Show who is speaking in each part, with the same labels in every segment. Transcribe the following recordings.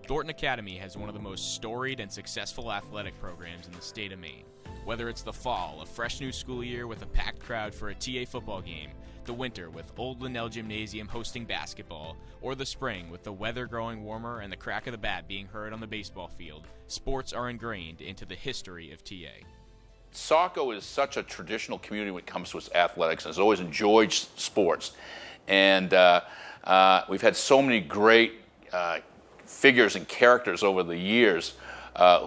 Speaker 1: Thornton Academy has one of the most storied and successful athletic programs in the state of Maine. Whether it's the fall, a fresh new school year with a packed crowd for a TA football game, the winter with Old Linnell Gymnasium hosting basketball, or the spring with the weather growing warmer and the crack of the bat being heard on the baseball field, sports are ingrained into the history of TA.
Speaker 2: Saco is such a traditional community when it comes to its athletics and has always enjoyed sports. And we've had so many great figures and characters over the years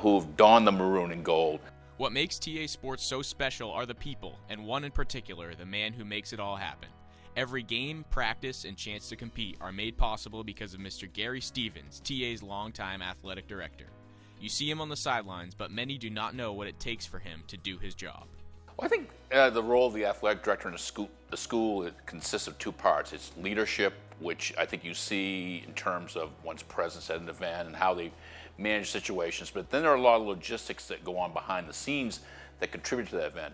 Speaker 2: who've donned the maroon and gold.
Speaker 1: What makes TA Sports so special are the people, and one in particular, the man who makes it all happen. Every game, practice, and chance to compete are made possible because of Mr. Gary Stevens, TA's longtime athletic director. You see him on the sidelines, but many do not know what it takes for him to do his job.
Speaker 2: Well, I think the role of the athletic director in the school it consists of two parts. It's leadership, which I think you see in terms of one's presence at an event and how they manage situations, but then there are a lot of logistics that go on behind the scenes that contribute to that event.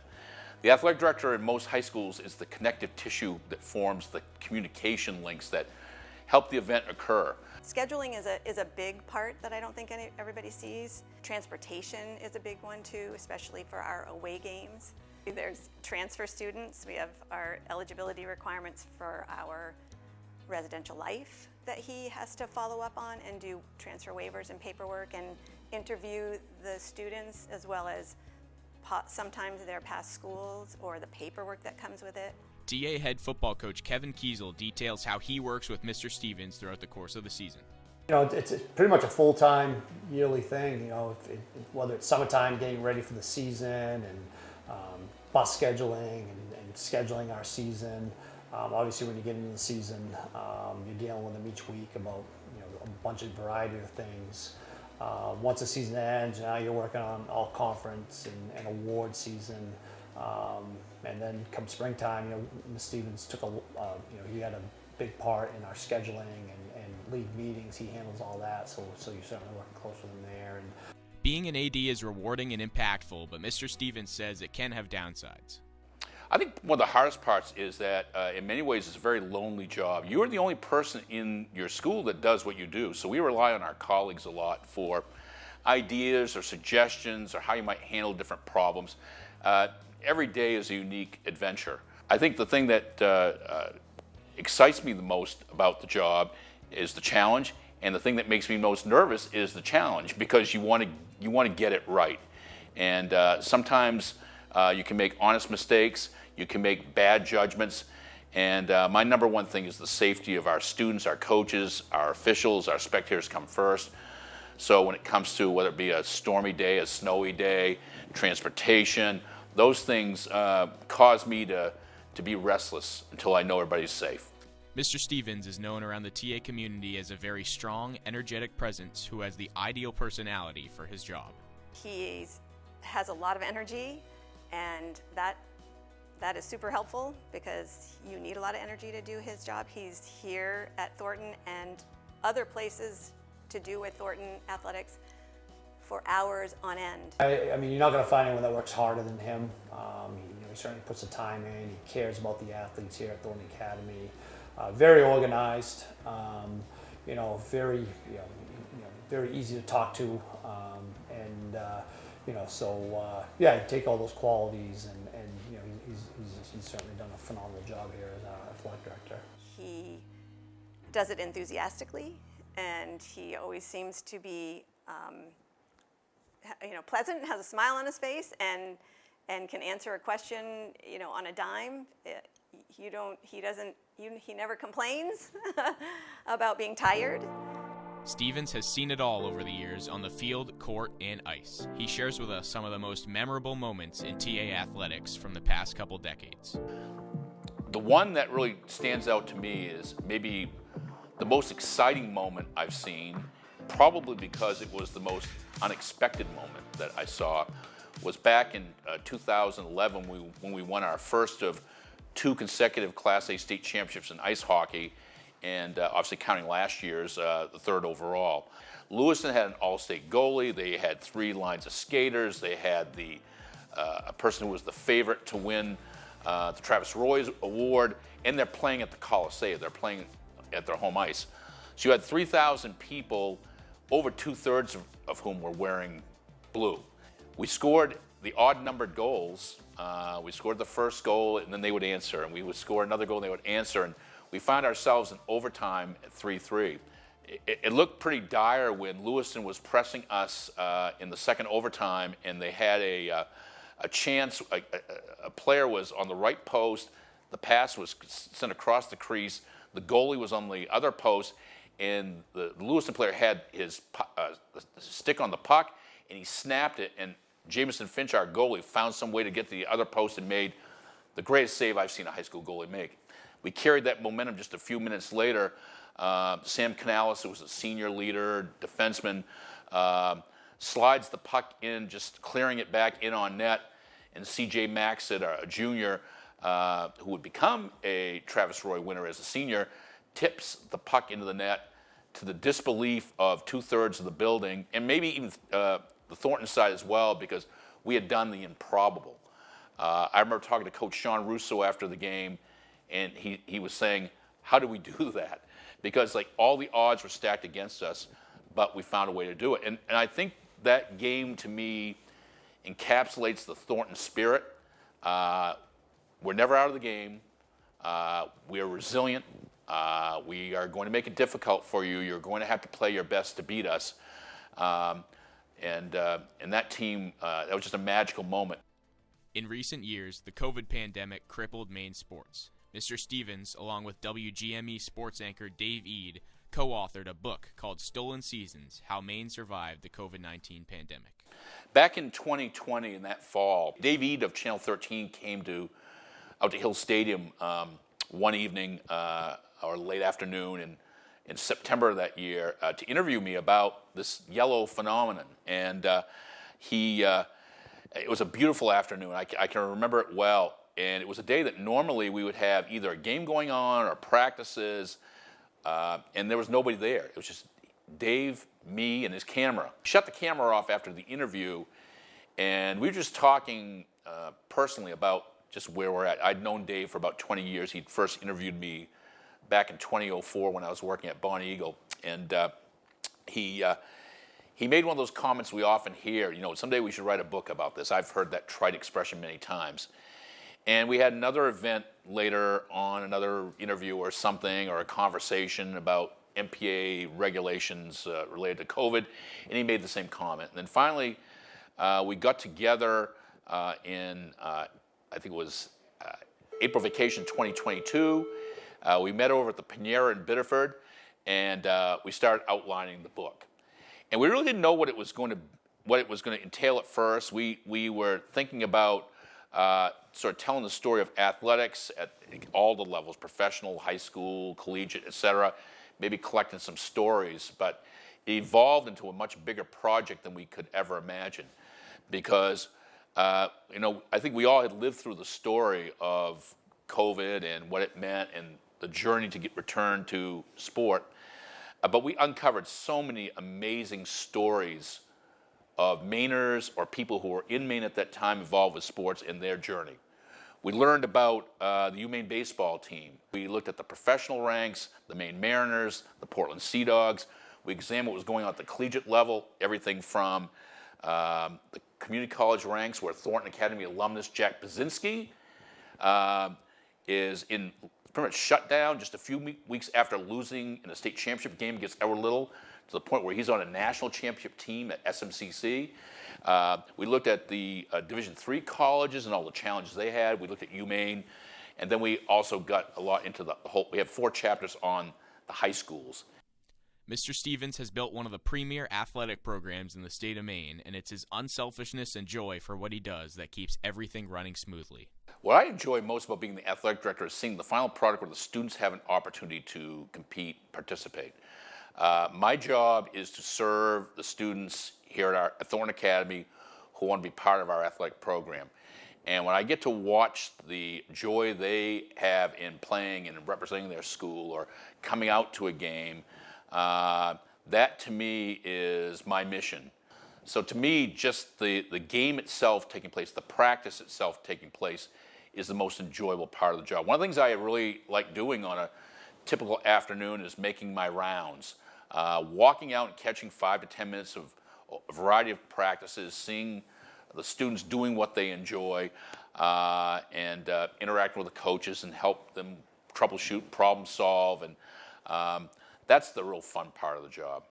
Speaker 2: The athletic director in most high schools is the connective tissue that forms the communication links that help the event occur.
Speaker 3: Scheduling is a big part that I don't think everybody sees. Transportation is a big one too, especially for our away games. There's transfer students. We have our eligibility requirements for our residential life that he has to follow up on and do transfer waivers and paperwork and interview the students, as well as sometimes their past schools or the paperwork that comes with it.
Speaker 1: TA head football coach Kevin Kiesel details how he works with Mr. Stevens throughout the course of the season.
Speaker 4: You know, it's pretty much a full-time yearly thing, you know, whether it's summertime getting ready for the season and bus scheduling and scheduling our season. Obviously, when you get into the season, you're dealing with them each week about a bunch of variety of things. Once the season ends, now you're working on all conference and award season, and then come springtime, Ms. Stevens took he had a big part in our scheduling and league meetings. He handles all that, so you're certainly working close with him there. And
Speaker 1: being an AD is rewarding and impactful, but Mr. Stevens says it can have downsides.
Speaker 2: I think one of the hardest parts is that in many ways it's a very lonely job. You're the only person in your school that does what you do, so we rely on our colleagues a lot for ideas or suggestions or how you might handle different problems. Every day is a unique adventure. I think the thing that excites me the most about the job is the challenge, and the thing that makes me most nervous is the challenge, because you want to get it right. And sometimes you can make honest mistakes, you can make bad judgments, and my number one thing is the safety of our students, our coaches, our officials, our spectators come first. So when it comes to whether it be a stormy day, a snowy day, transportation, those things cause me to be restless until I know everybody's safe.
Speaker 1: Mr. Stevens is known around the TA community as a very strong, energetic presence who has the ideal personality for his job.
Speaker 3: He has a lot of energy, and that is super helpful because you need a lot of energy to do his job. He's here at Thornton and other places to do with Thornton athletics for hours on end.
Speaker 4: I mean, you're not going to find anyone that works harder than him. He certainly puts the time in. He cares about the athletes here at Thornton Academy. Very organized. Very very easy to talk to, you take all those qualities and he's certainly done a phenomenal job here as our athletic director.
Speaker 3: He does it enthusiastically, and he always seems to be pleasant, has a smile on his face, and can answer a question on a dime. He never complains about being tired.
Speaker 1: Stevens has seen it all over the years on the field, court, and ice. He shares with us some of the most memorable moments in TA athletics from the past couple decades.
Speaker 2: The one that really stands out to me is maybe the most exciting moment I've seen, probably because it was the most unexpected moment that I saw, was back in 2011 when we won our first of 2 consecutive Class A state championships in ice hockey, and obviously counting last year's, the 3rd overall. Lewiston had an all-state goalie. They had 3 lines of skaters. They had a person who was the favorite to win the Travis Roy Award, and they're playing at the Coliseum. They're playing at their home ice. So you had 3,000 people over 2/3 of whom were wearing blue. We scored the odd-numbered goals. We scored the first goal, and then they would answer, and we would score another goal, and they would answer, and we found ourselves in overtime at 3-3. It looked pretty dire when Lewiston was pressing us in the second overtime, and they had a chance. A player was on the right post. The pass was sent across the crease. The goalie was on the other post, and the Lewiston player had his stick on the puck, and he snapped it, and Jameson Finch, our goalie, found some way to get to the other post and made the greatest save I've seen a high school goalie make. We carried that momentum just a few minutes later. Sam Canales, who was a senior leader, defenseman, slides the puck in, just clearing it back in on net, and C.J. Maxett, a junior, who would become a Travis Roy winner as a senior, tips the puck into the net to the disbelief of 2/3 of the building, and maybe even the Thornton side as well, because we had done the improbable. I remember talking to Coach Sean Russo after the game, and he was saying, how do we do that? Because like all the odds were stacked against us, but we found a way to do it. And I think that game to me encapsulates the Thornton spirit. We're never out of the game. We are resilient. We are going to make it difficult for you. You're going to have to play your best to beat us. And that team, that was just a magical moment.
Speaker 1: In recent years, the COVID pandemic crippled Maine sports. Mr. Stevens, along with WGME sports anchor Dave Eade, co-authored a book called Stolen Seasons: How Maine Survived the COVID-19 Pandemic.
Speaker 2: Back in 2020, in that fall, Dave Eade of Channel 13 came out to Hill Stadium one evening or late afternoon in September of that year to interview me about this yellow phenomenon. And it was a beautiful afternoon. I can remember it well. And it was a day that normally we would have either a game going on or practices, and there was nobody there. It was just Dave, me, and his camera. Shut the camera off after the interview, and we were just talking personally about just where we're at. I'd known Dave for about 20 years. He'd first interviewed me back in 2004 when I was working at Bonnie Eagle, and he made one of those comments we often hear, someday we should write a book about this. I've heard that trite expression many times. And we had another event later on, another interview or something, or a conversation about MPA regulations related to COVID, and he made the same comment. And then finally, we got together in, I think it was April vacation 2022. We met over at the Panera in Biddeford, and we started outlining the book. And we really didn't know what it was going to entail at first. We were thinking about sort of telling the story of athletics at all the levels, professional, high school, collegiate, etc., maybe collecting some stories, but it evolved into a much bigger project than we could ever imagine, because I think we all had lived through the story of COVID and what it meant and the journey to get returned to sport, but we uncovered so many amazing stories of Mainers or people who were in Maine at that time involved with sports in their journey. We learned about the UMaine baseball team. We looked at the professional ranks, the Maine Mariners, the Portland Sea Dogs. We examined what was going on at the collegiate level, everything from the community college ranks, where Thornton Academy alumnus Jack Baczynski is in pretty much shut down just a few weeks after losing in a state championship game against Edward Little, to the point where he's on a national championship team at SMCC. We looked at the Division III colleges and all the challenges they had. We looked at UMaine, and then we also got a lot into the whole. We have 4 chapters on the high schools.
Speaker 1: Mr. Stevens has built one of the premier athletic programs in the state of Maine, and it's his unselfishness and joy for what he does that keeps everything running smoothly.
Speaker 2: What I enjoy most about being the athletic director is seeing the final product where the students have an opportunity to compete, participate. My job is to serve the students here at Thornton Academy who want to be part of our athletic program. And when I get to watch the joy they have in playing and representing their school or coming out to a game, that to me is my mission. So to me, just the game itself taking place, the practice itself taking place, is the most enjoyable part of the job. One of the things I really like doing on a typical afternoon is making my rounds. walking out and catching 5 to 10 minutes of a variety of practices, seeing the students doing what they enjoy, and interacting with the coaches and help them troubleshoot, problem solve, and that's the real fun part of the job.